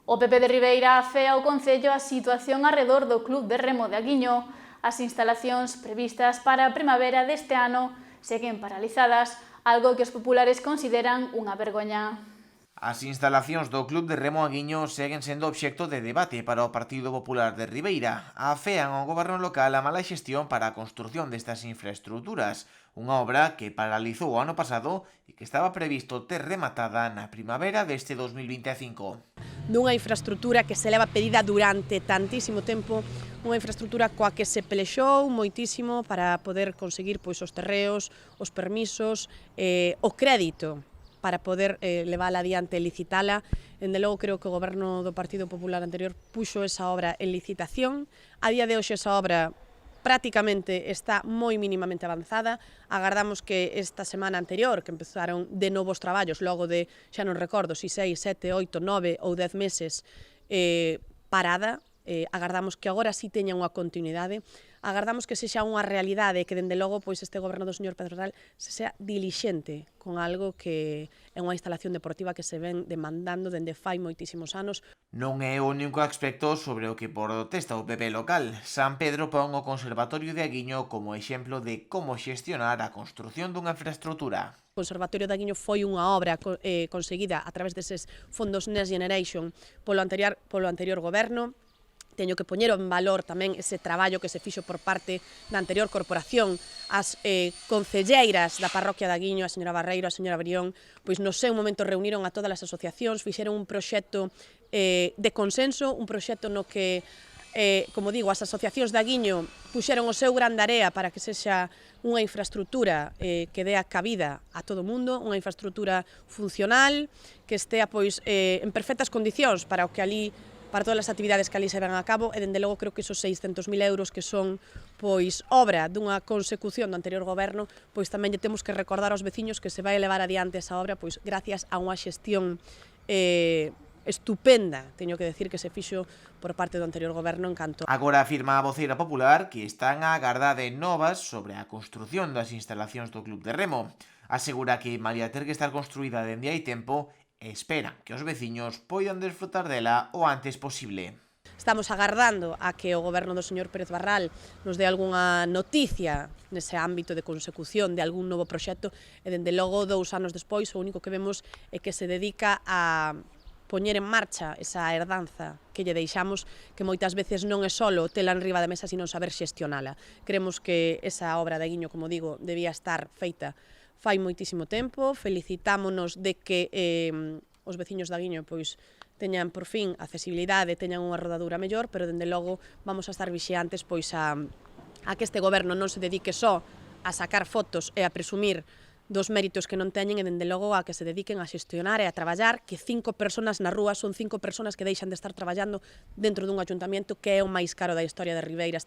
O PP de Ribeira afea ao Concello a situación arredor do Club de Remo de Aguiño. As instalacións previstas para a primavera deste ano seguen paralizadas, algo que os populares consideran unha vergoña. As instalacións do Club de Remo Aguiño seguen sendo obxecto de debate para o Partido Popular de Ribeira. Afean ao goberno local a mala xestión para a construción destas infraestruturas, unha obra que paralizou o ano pasado e que estaba previsto ter rematada na primavera deste 2025. Dunha infraestrutura que se leva pedida durante tantísimo tempo, unha infraestrutura coa que se pelexou moitísimo para poder conseguir os terreos, os permisos, o crédito para poder levála adiante e licitala. Dende logo, creo que o goberno do Partido Popular anterior puxo esa obra en licitación. A día de hoxe esa obra prácticamente está moi mínimamente avanzada. Agardamos que esta semana anterior, que empezaron de novos traballos, logo de, xa non recordo, si 6, 7, 8, 9 ou 10 meses parada, agardamos que agora sí teña unha continuidade, agardamos que sexa unha realidade, que dende logo este goberno do señor Pedro Ral se sea dilixente con algo que é unha instalación deportiva que se ven demandando dende fai moitísimos anos. Non é o único aspecto sobre o que protesta o PP local. San Pedro pon o Conservatorio de Aguiño como exemplo de como xestionar a construción dunha infraestructura. O Conservatorio de Aguiño foi unha obra conseguida a través deses fondos Next Generation polo anterior goberno. Teño que poñer en valor tamén ese traballo que se fixo por parte da anterior corporación. As concelleiras da parroquia de Aguiño, a señora Barreiro, a señora Brión, pois no seu momento reuniron a todas as asociacións, fixeron un proxecto de consenso, un proxecto no que, como digo, as asociacións de Aguiño puxeron o seu gran area para que sexa unha infraestructura que dea cabida a todo o mundo, unha infraestructura funcional, que estea en perfectas condicións para o que ali para todas as actividades que ali se van a cabo, e dende logo creo que esos 600.000 euros que son obra dunha consecución do anterior goberno, tamén lle temos que recordar aos veciños que se vai levar adiante esa obra gracias a unha xestión estupenda, teño que decir, que se fixo por parte do anterior goberno en canto. Agora afirma a voceira popular que están a agardar de novas sobre a construción das instalacións do Club de Remo. Asegura que malia ter que estar construída dende hai tempo, esperan que os veciños poidan desfrutar dela o antes posible. Estamos agardando a que o goberno do señor Pérez Barral nos dé algunha noticia nese ámbito de consecución de algún novo proxecto, e dende logo 2 anos despois o único que vemos é que se dedica a poñer en marcha esa herdanza que lle deixamos, que moitas veces non é solo tela en riba da mesa, sino saber xestionala. Creemos que esa obra de Aguiño, como digo, debía estar feita fai moitísimo tempo. Felicitámonos de que os veciños de Aguiño teñan por fin accesibilidade, teñan unha rodadura mellor, pero dende logo vamos a estar vixiantes a que este goberno non se dedique só a sacar fotos e a presumir dos méritos que non teñen, e dende logo a que se dediquen a xestionar e a traballar, que 5 persoas na rúa son 5 persoas que deixan de estar traballando dentro dun ayuntamiento que é o máis caro da historia de Ribeira.